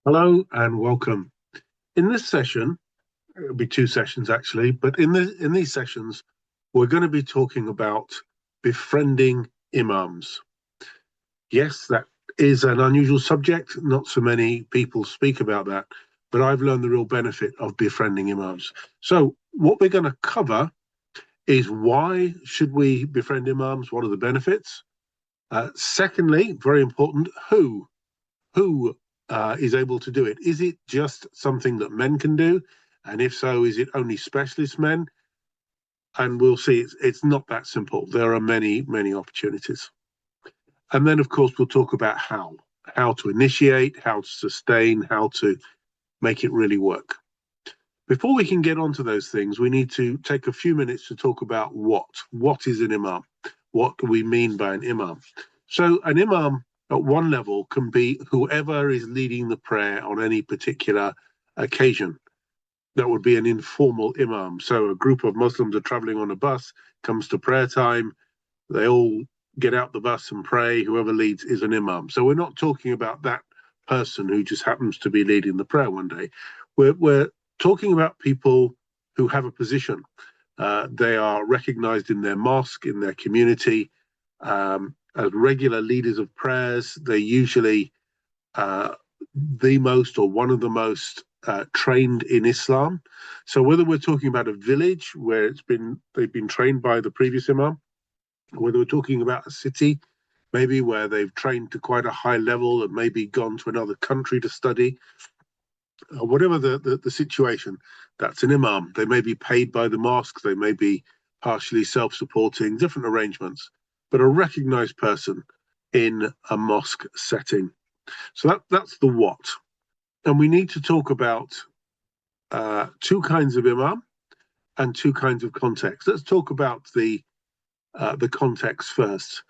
Hello and welcome. In this session, it'll be two sessions actually, but in these sessions, we're going to be talking about befriending imams. Yes, that is an unusual subject. Not so many people speak about that, but I've learned the real benefit of befriending imams. So, what we're going to cover is why should we befriend imams? What are the benefits? Secondly, very important, who is able to do it? Is it just something that men can do? And if so, is it only specialist men? And we'll see it's not that simple. There are many, many opportunities. And then, of course, we'll talk about how to initiate, how to sustain, how to make it really work. Before we can get onto those things, we need to take a few minutes to talk about what. What is an imam? What do we mean by an imam? So, an imam at one level can be whoever is leading the prayer on any particular occasion. That would be an informal imam. So, a group of Muslims are traveling on a bus, comes to prayer time, they all get out the bus and pray. Whoever leads is an imam. So, we're not talking about that person who just happens to be leading the prayer one day. We're talking about people who have a position. They are recognized in their mosque, in their community, as regular leaders of prayers. They're usually the most or one of the most trained in Islam. So whether we're talking about a village where they've been trained by the previous imam, whether we're talking about a city, maybe where they've trained to quite a high level and maybe gone to another country to study, whatever the situation, that's an imam. They may be paid by the mosque, they may be partially self-supporting, different arrangements, but a recognized person in a mosque setting. So that's the what. And we need to talk about two kinds of imam and two kinds of context. Let's talk about the context first.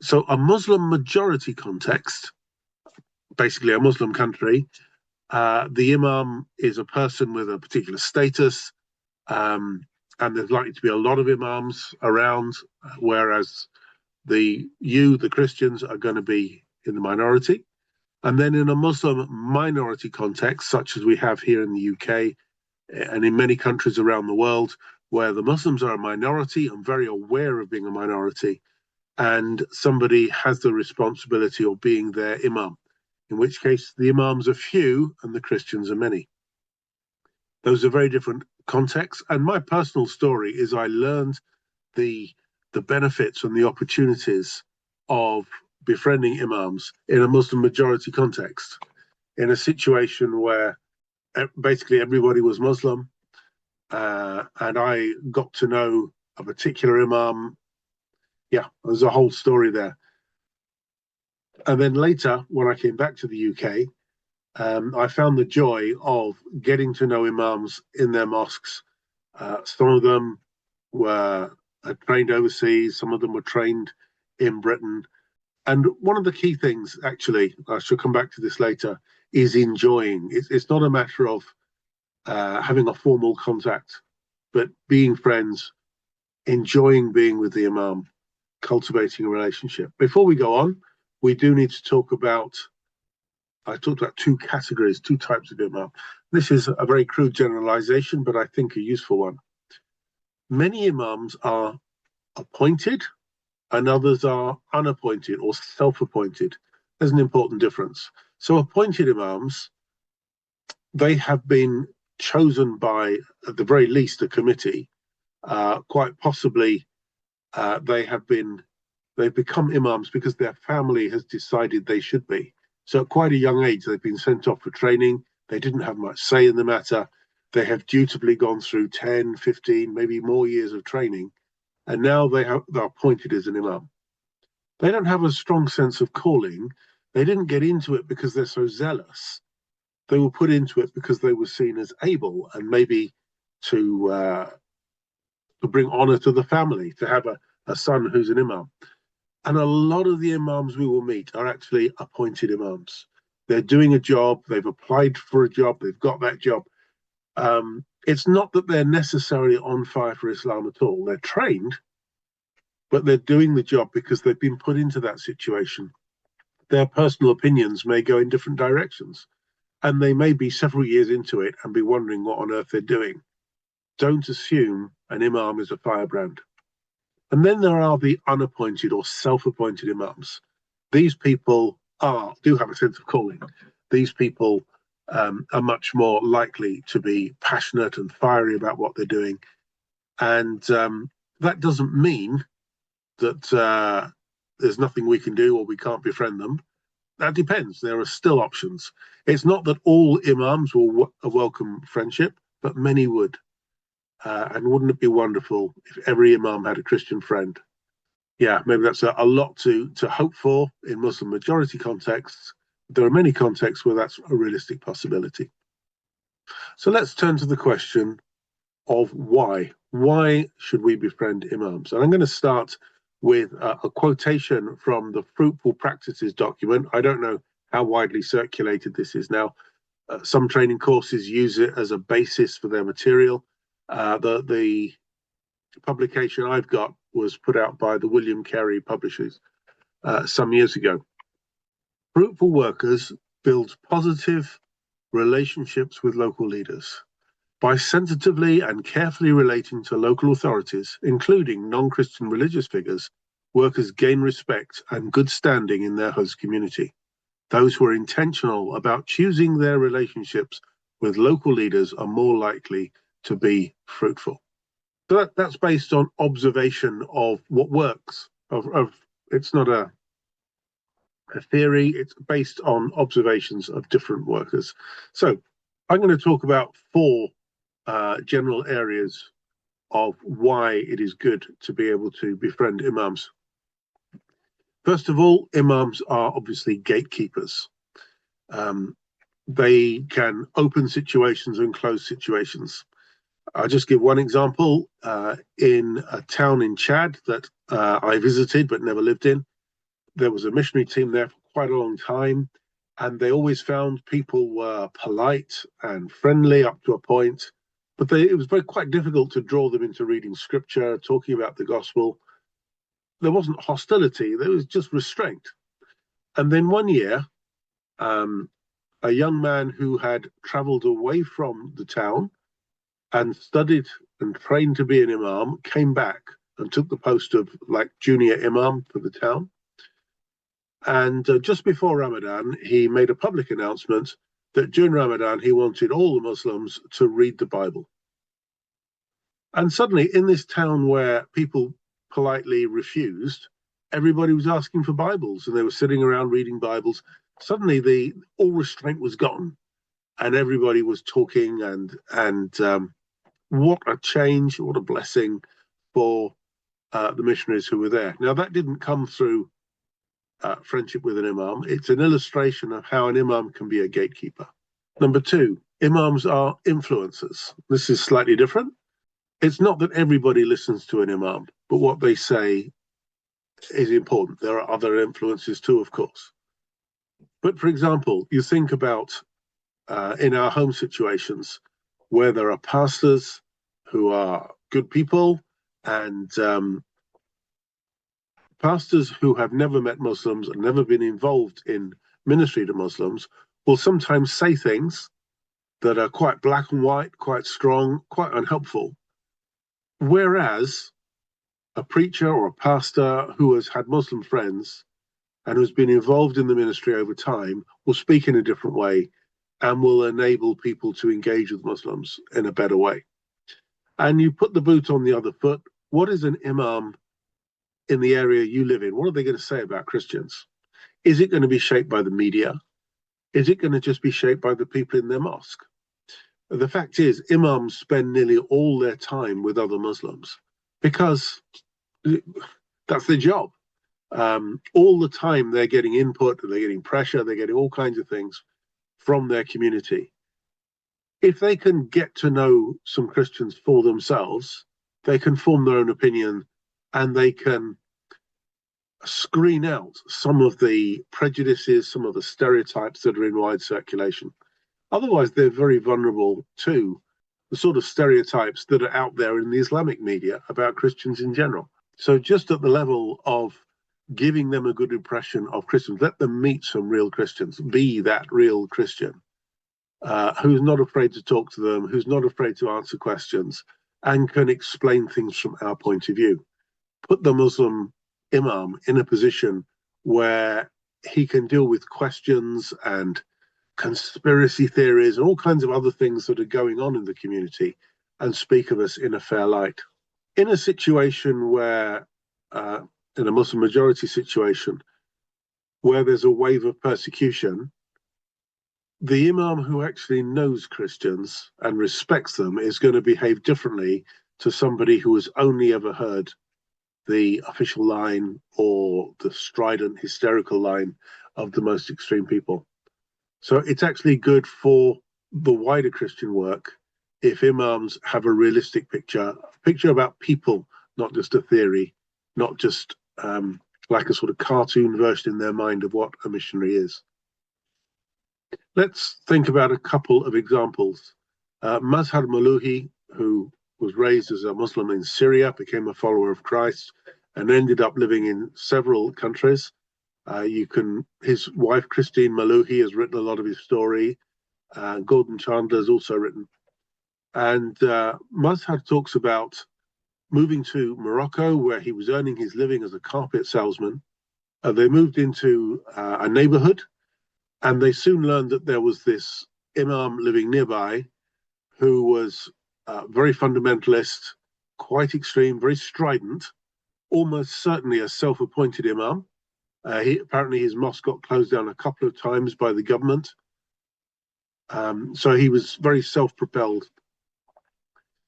So a Muslim majority context, basically a Muslim country, the imam is a person with a particular status, and there's likely to be a lot of imams around, whereas the Christians, are going to be in the minority. And then in a Muslim minority context, such as we have here in the UK and in many countries around the world, where the Muslims are a minority and very aware of being a minority, and somebody has the responsibility of being their imam, in which case the imams are few and the Christians are many. Those are very different contexts. And my personal story is I learned the benefits and the opportunities of befriending imams in a Muslim majority context, in a situation where basically everybody was Muslim, and I got to know a particular imam. Yeah, there's a whole story there. And then later, when I came back to the UK, I found the joy of getting to know imams in their mosques. Some of them were trained overseas, some of them were trained in Britain. And one of the key things, actually, I shall come back to this later, is enjoying. It's not a matter of having a formal contact, but being friends, enjoying being with the imam, cultivating a relationship. Before we go on, we do need to talk about, I talked about two categories, two types of imam. This is a very crude generalization, but I think a useful one. Many imams are appointed and others are unappointed or self-appointed. There's an important difference. So appointed imams, they have been chosen by, at the very least, a committee. Quite possibly, they've become imams because their family has decided they should be. So at quite a young age, they've been sent off for training. They didn't have much say in the matter. They have dutifully gone through 10, 15, maybe more years of training. And now they're appointed as an imam. They don't have a strong sense of calling. They didn't get into it because they're so zealous. They were put into it because they were seen as able and maybe to bring honor to the family, to have a son who's an imam. And a lot of the imams we will meet are actually appointed imams. They're doing a job, they've applied for a job, they've got that job. It's not that they're necessarily on fire for Islam at all. They're trained, but they're doing the job because they've been put into that situation. Their personal opinions may go in different directions. and they may be several years into it and be wondering what on earth they're doing. Don't assume an imam is a firebrand. And then there are the unappointed or self-appointed imams. These people do have a sense of calling. These people are much more likely to be passionate and fiery about what they're doing. And that doesn't mean that there's nothing we can do or we can't befriend them. That depends. There are still options. It's not that all imams will welcome friendship, but many would. And wouldn't it be wonderful if every imam had a Christian friend? Yeah, maybe that's a lot to hope for in Muslim majority contexts. There are many contexts where that's a realistic possibility. So let's turn to the question of why. Why should we befriend imams? And I'm going to start with a quotation from the Fruitful Practices document. I don't know how widely circulated this is now. Some training courses use it as a basis for their material. The publication I've got was put out by the William Carey Publishers some years ago. Fruitful workers build positive relationships with local leaders. By sensitively and carefully relating to local authorities, including non-Christian religious figures, workers gain respect and good standing in their host community. Those who are intentional about choosing their relationships with local leaders are more likely to be fruitful. So that's based on observation of what works. It's not a theory, it's based on observations of different workers. So I'm going to talk about four general areas of why it is good to be able to befriend imams. First of all, imams are obviously gatekeepers. They can open situations and close situations. I'll just give one example. In a town in Chad that I visited but never lived in, there was a missionary team there for quite a long time, and they always found people were polite and friendly up to a point, but it was quite difficult to draw them into reading scripture, talking about the gospel. There wasn't hostility, there was just restraint. And then one year, a young man who had traveled away from the town and studied and trained to be an imam came back and took the post of junior imam for the town. And just before Ramadan, he made a public announcement that during Ramadan, he wanted all the Muslims to read the Bible. And suddenly, in this town where people politely refused, everybody was asking for Bibles, and they were sitting around reading Bibles. Suddenly, all restraint was gone, and everybody was talking. And what a change! What a blessing for the missionaries who were there. Now, that didn't come through friendship with an imam. It's an illustration of how an imam can be a gatekeeper. Number two, imams are influencers. This is slightly different. It's not that everybody listens to an imam, but what they say is important. There are other influences too, of course. But for example, you think about in our home situations where there are pastors who are good people and pastors who have never met Muslims and never been involved in ministry to Muslims will sometimes say things that are quite black and white, quite strong, quite unhelpful. Whereas a preacher or a pastor who has had Muslim friends and who's been involved in the ministry over time will speak in a different way and will enable people to engage with Muslims in a better way. And you put the boot on the other foot. What is an imam in the area you live in? What are they going to say about Christians? Is it going to be shaped by the media? Is it going to just be shaped by the people in their mosque? The fact is, imams spend nearly all their time with other Muslims because that's their job. All the time they're getting input, they're getting pressure, they're getting all kinds of things from their community. If they can get to know some Christians for themselves, they can form their own opinion and they can screen out some of the prejudices, some of the stereotypes that are in wide circulation. Otherwise, they're very vulnerable to the sort of stereotypes that are out there in the Islamic media about Christians in general. So just at the level of giving them a good impression of Christians, let them meet some real Christians, be that real Christian. who's not afraid to talk to them, who's not afraid to answer questions, and can explain things from our point of view. Put the Muslim imam in a position where he can deal with questions and conspiracy theories and all kinds of other things that are going on in the community and speak of us in a fair light. In a situation where, in a Muslim majority situation, where there's a wave of persecution, the imam who actually knows Christians and respects them is going to behave differently to somebody who has only ever heard the official line or the strident, hysterical line of the most extreme people. So it's actually good for the wider Christian work if imams have a realistic picture about people, not just a theory, not just like a sort of cartoon version in their mind of what a missionary is. Let's think about a couple of examples. Mazhar Maluhi, who was raised as a Muslim in Syria, became a follower of Christ, and ended up living in several countries. His wife, Christine Maluhi, has written a lot of his story. Gordon Chandler has also written. And Mazhar talks about moving to Morocco, where he was earning his living as a carpet salesman. They moved into a neighborhood, and they soon learned that there was this imam living nearby who was very fundamentalist, quite extreme, very strident, almost certainly a self-appointed imam. Apparently his mosque got closed down a couple of times by the government. So he was very self-propelled.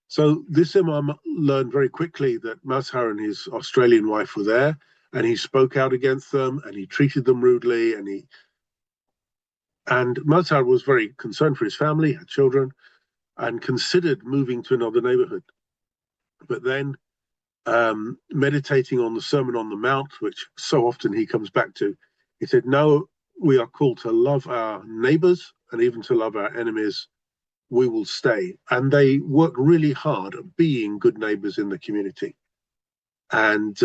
So this imam learned very quickly that Mazhar and his Australian wife were there, and he spoke out against them, and he treated them rudely, and Mazhar was very concerned for his family, had children, and considered moving to another neighborhood. But then, meditating on the Sermon on the Mount, which so often he comes back to, he said, no, we are called to love our neighbors and even to love our enemies. We will stay. And they work really hard at being good neighbors in the community. And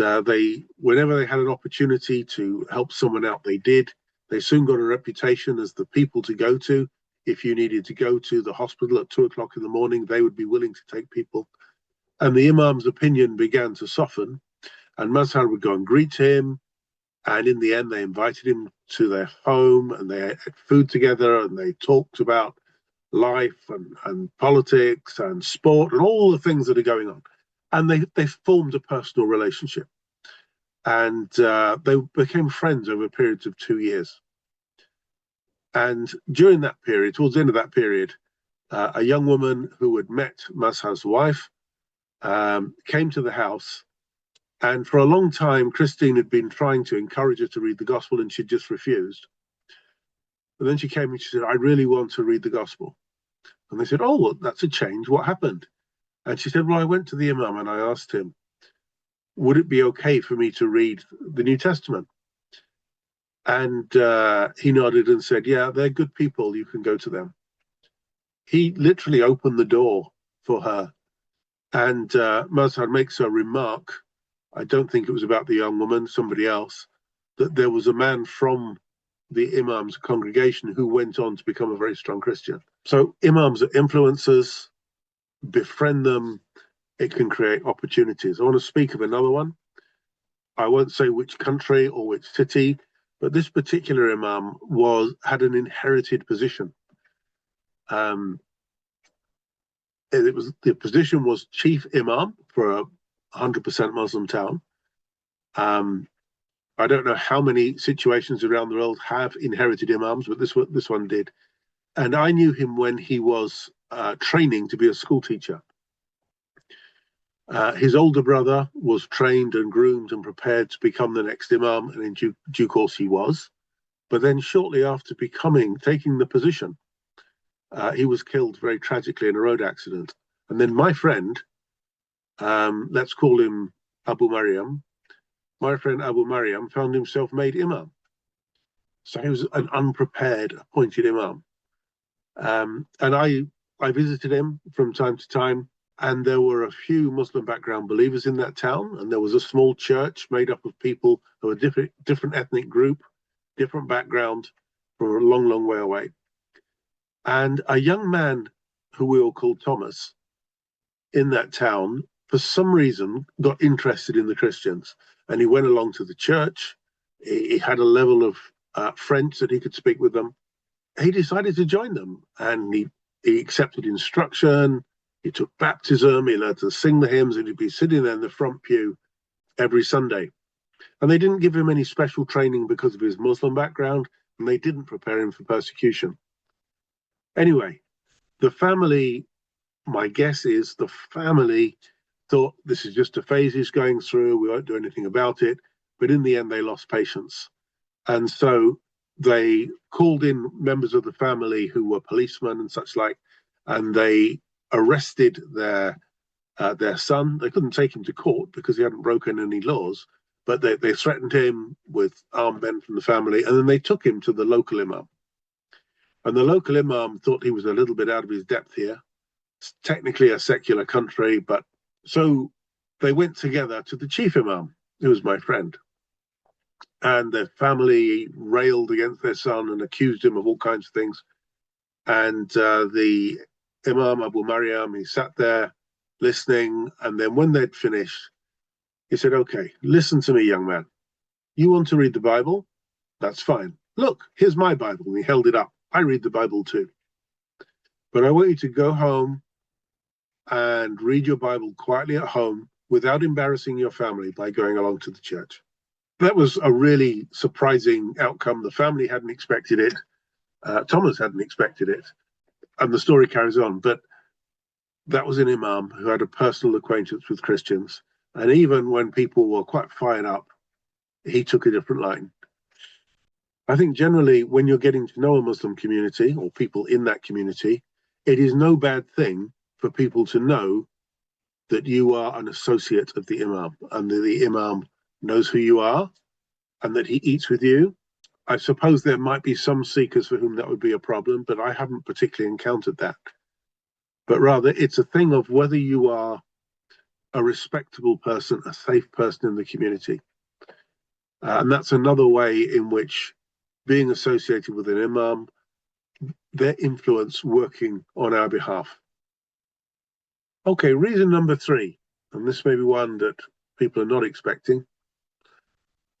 whenever they had an opportunity to help someone out, they did. They soon got a reputation as the people to go to. If you needed to go to the hospital at 2:00 in the morning, they would be willing to take people. And the imam's opinion began to soften, and Mazhar would go and greet him. And in the end, they invited him to their home, and they ate food together, and they talked about life and politics and sport and all the things that are going on. And they formed a personal relationship. And they became friends over periods of 2 years. And during that period, towards the end of that period, a young woman who had met Mazhar's wife came to the house. And for a long time, Christine had been trying to encourage her to read the gospel, and she'd just refused. And then she came and she said, I really want to read the gospel. And they said, oh, well, that's a change. What happened? And she said, well, I went to the imam and I asked him, would it be okay for me to read the New Testament? And he nodded and said, yeah, they're good people. You can go to them. He literally opened the door for her. And Mazhar makes a remark, I don't think it was about the young woman, somebody else, that there was a man from the imam's congregation who went on to become a very strong Christian. So imams are influencers, befriend them, it can create opportunities. I want to speak of another one. I won't say which country or which city, but this particular imam had an inherited position. The position was chief imam for a 100% Muslim town. I don't know how many situations around the world have inherited imams, but this one did. And I knew him when he was training to be a school teacher. His older brother was trained and groomed and prepared to become the next imam, and in due course he was. But then shortly after taking the position, he was killed very tragically in a road accident. And then my friend, let's call him Abu Mariam, my friend Abu Mariam found himself made imam. So he was an unprepared appointed imam. And I visited him from time to time, and there were a few Muslim background believers in that town, and there was a small church made up of people who were different ethnic group, different background, from a long, long way away. And a young man who we all called Thomas in that town, for some reason, got interested in the Christians. And he went along to the church. He had a level of French that he could speak with them. He decided to join them, and he accepted instruction. He took baptism. He learned to sing the hymns, and he'd be sitting there in the front pew every Sunday. And they didn't give him any special training because of his Muslim background, and they didn't prepare him for persecution. Anyway, the family, my guess is the family thought this is just a phase he's going through, we won't do anything about it. But in the end, they lost patience. And so they called in members of the family who were policemen and such like, and they arrested their son. They couldn't take him to court because he hadn't broken any laws, but they threatened him with armed men from the family, and then they took him to the local imam. And the local imam thought he was a little bit out of his depth here. It's technically a secular country, but so they went together to the chief imam, who was my friend. And the family railed against their son and accused him of all kinds of things. And the Imam Abu Maryam, he sat there listening. And then when they'd finished, he said, okay, listen to me, young man. You want to read the Bible? That's fine. Look, here's my Bible. And he held it up. I read the Bible too. But I want you to go home and read your Bible quietly at home without embarrassing your family by going along to the church. That was a really surprising outcome. The family hadn't expected it. Thomas hadn't expected it. And the story carries on. But that was an imam who had a personal acquaintance with Christians. And even when people were quite fired up, he took a different line. I think generally when you're getting to know a Muslim community or people in that community, it is no bad thing for people to know that you are an associate of the imam and that the imam knows who you are and that he eats with you. I suppose there might be some seekers for whom that would be a problem, but I haven't particularly encountered that. But rather, it's a thing of whether you are a respectable person, a safe person in the community. And that's another way in which being associated with an imam, their influence working on our behalf. Okay, reason number 3, and this may be one that people are not expecting.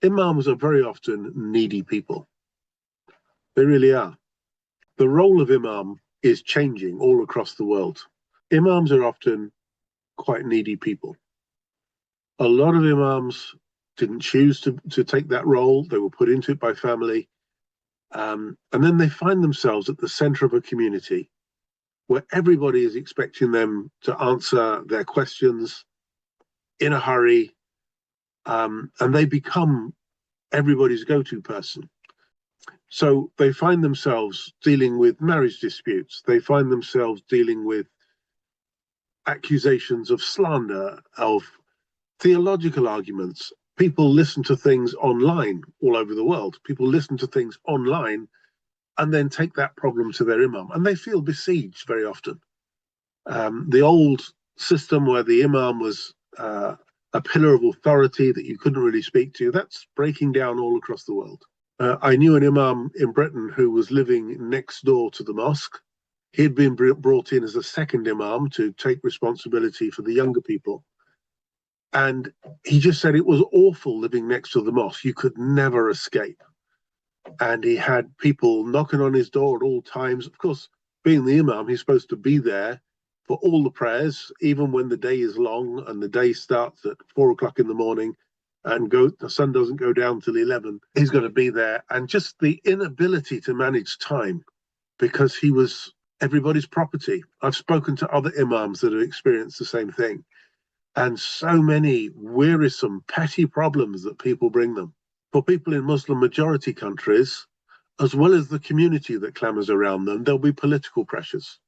Imams are very often needy people. They really are. The role of imam is changing all across the world. Imams are often quite needy people. A lot of imams didn't choose to take that role. They were put into it by family. And then they find themselves at the center of a community where everybody is expecting them to answer their questions in a hurry. And they become everybody's go-to person. So they find themselves dealing with marriage disputes. They find themselves dealing with accusations of slander, of theological arguments. People listen to things online all over the world. People listen to things online and then take that problem to their imam. And they feel besieged very often. The old system where the imam was a pillar of authority that you couldn't really speak to, that's breaking down all across the world. I knew an imam in Britain who was living next door to the mosque. He'd been brought in as a second imam to take responsibility for the younger people. And he just said it was awful living next to the mosque. You could never escape. And he had people knocking on his door at all times. Of course, being the imam, he's supposed to be there for all the prayers, even when the day is long and the day starts at 4 o'clock in the morning and the sun doesn't go down till 11. He's got to be there. And just the inability to manage time because he was everybody's property. I've spoken to other imams that have experienced the same thing. And so many wearisome, petty problems that people bring them. For people in Muslim majority countries, as well as the community that clamours around them, there'll be political pressures.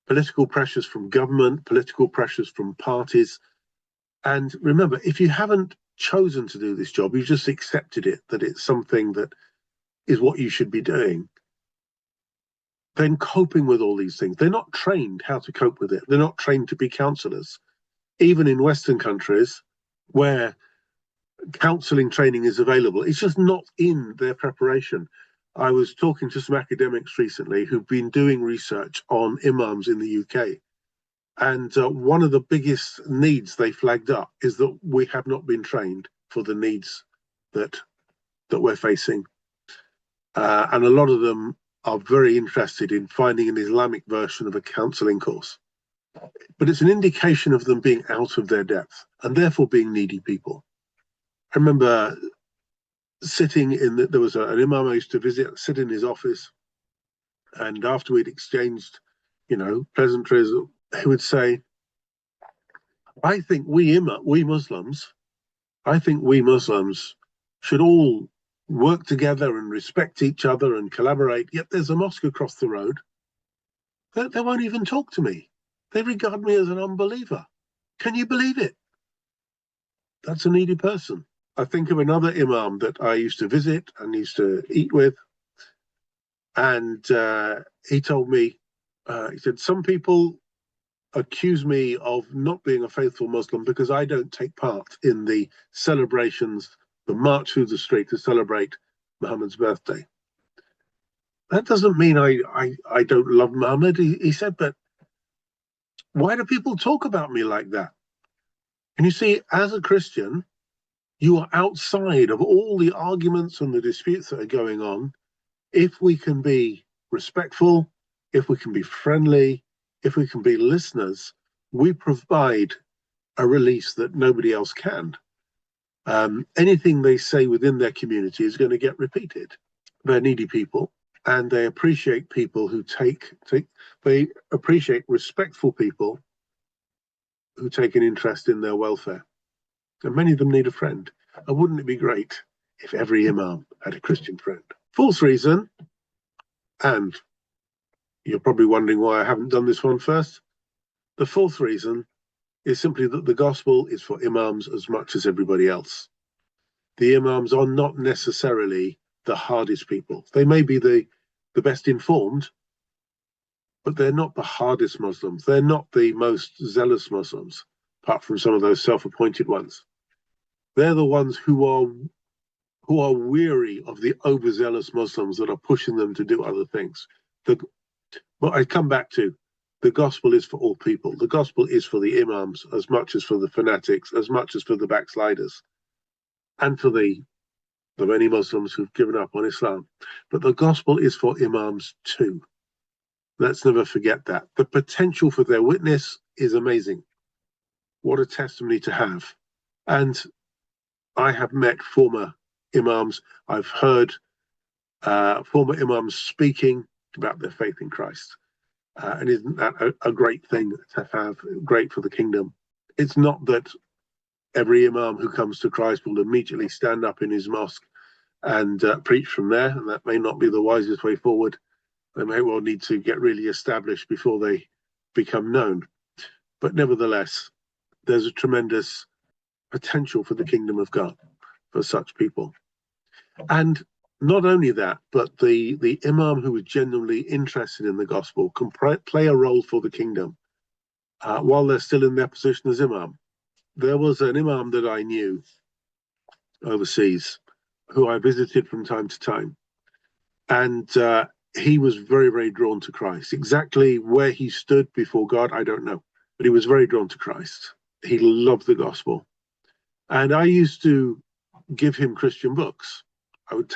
Political pressures from government, political pressures from parties. And remember, if you haven't chosen to do this job, you've just accepted it, that it's something that is what you should be doing, then coping with all these things. They're not trained how to cope with it. They're not trained to be counsellors. Even in Western countries where counselling training is available, it's just not in their preparation. I was talking to some academics recently who've been doing research on imams in the UK. And one of the biggest needs they flagged up is that we have not been trained for the needs that we're facing. And a lot of them are very interested in finding an Islamic version of a counseling course. But it's an indication of them being out of their depth and therefore being needy people. I remember sitting there was an imam I used to visit, sit in his office, and after we'd exchanged, pleasantries, he would say, I think we Muslims, should all work together and respect each other and collaborate. Yet there's a mosque across the road. They won't even talk to me. They regard me as an unbeliever. Can you believe it? That's a needy person. I think of another imam that I used to visit and used to eat with. And he told me, he said, some people accuse me of not being a faithful Muslim because I don't take part in the celebrations, the march through the street to celebrate Muhammad's birthday. That doesn't mean I don't love Muhammad, he said, but why do people talk about me like that? And you see, as a Christian, you are outside of all the arguments and the disputes that are going on. If we can be respectful, if we can be friendly, if we can be listeners, we provide a release that nobody else can. Anything they say within their community is going to get repeated. They're needy people, and they appreciate people who they appreciate respectful people who take an interest in their welfare. And many of them need a friend. And wouldn't it be great if every imam had a Christian friend? Fourth reason, and you're probably wondering why I haven't done this one first. The fourth reason is simply that the gospel is for imams as much as everybody else. The imams are not necessarily the hardest people. They may be the best informed, but they're not the hardest Muslims. They're not the most zealous Muslims, apart from some of those self-appointed ones. They're the ones who are weary of the overzealous Muslims that are pushing them to do other things. But I come back to, the gospel is for all people. The gospel is for the imams as much as for the fanatics, as much as for the backsliders, and for the many Muslims who've given up on Islam. But the gospel is for imams too. Let's never forget that. The potential for their witness is amazing. What a testimony to have. And I have met former imams. I've heard former imams speaking about their faith in Christ. And isn't that a great thing to have, great for the kingdom? It's not that every imam who comes to Christ will immediately stand up in his mosque and preach from there, and that may not be the wisest way forward. They may well need to get really established before they become known. But nevertheless, there's a tremendous potential for the kingdom of God for such people. And not only that, but the imam who is genuinely interested in the gospel can play a role for the kingdom while they're still in their position as imam. There was an imam that I knew overseas who I visited from time to time. And he was very, very drawn to Christ. Exactly where he stood before God, I don't know. But he was very drawn to Christ. He loved the gospel. And I used to give him Christian books. I would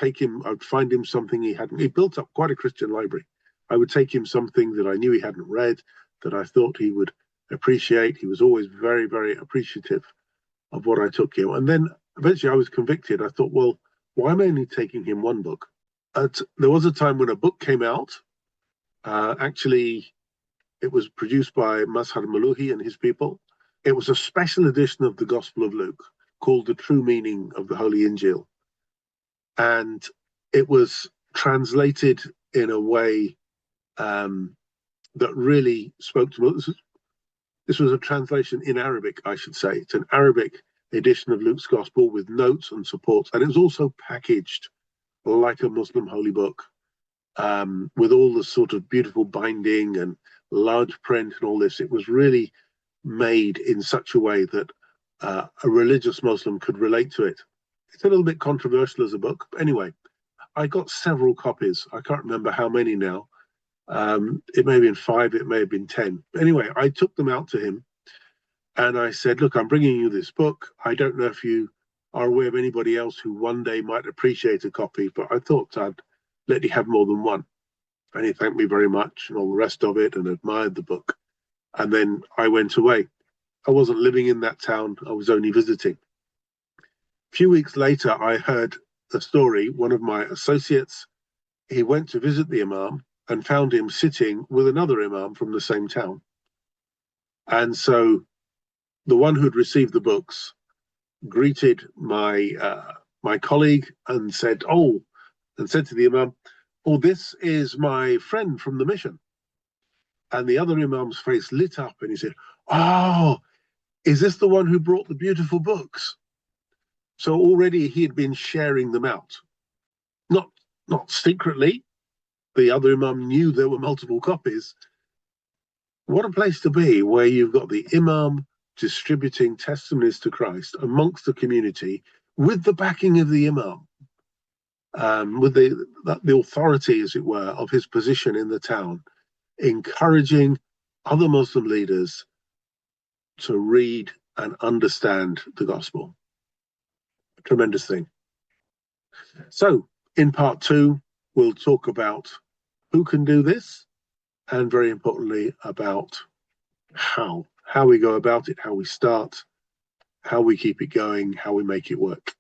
find him something he hadn't. He built up quite a Christian library. I would take him something that I knew he hadn't read, that I thought he would appreciate. He was always very, very appreciative of what I took him. And then eventually I was convicted. I thought, well, why am I only taking him one book? There was a time when a book came out. Actually, it was produced by Mazhar Maluhi and his people. It was a special edition of the Gospel of Luke called The True Meaning of the Holy Injil. And it was translated in a way that really spoke to me. This was a translation in Arabic, I should say. It's an Arabic edition of Luke's Gospel with notes and supports. And it was also packaged like a Muslim holy book, with all the sort of beautiful binding and large print and all this. It was really made in such a way that a religious Muslim could relate to it. It's a little bit controversial as a book, but anyway, I got several copies. I can't remember how many now. It may have been 5, it may have been 10. Anyway, I took them out to him and I said, look, I'm bringing you this book. I don't know if you are aware of anybody else who one day might appreciate a copy, but I thought I'd let you have more than one. And he thanked me very much and all the rest of it and admired the book. And then I went away. I wasn't living in that town, I was only visiting. A few weeks later, I heard a story. One of my associates, he went to visit the imam and found him sitting with another imam from the same town. And so the one who'd received the books greeted my colleague and said to the imam, oh, this is my friend from the mission. And the other imam's face lit up and he said, oh, is this the one who brought the beautiful books? So already he had been sharing them out, not secretly. The other imam knew there were multiple copies. What a place to be, where you've got the imam distributing testimonies to Christ amongst the community with the backing of the imam, with the authority, as it were, of his position in the town, encouraging other Muslim leaders to read and understand the gospel. A tremendous thing. So in part 2, we'll talk about who can do this, and very importantly, about how we go about it, how we start, how we keep it going, how we make it work.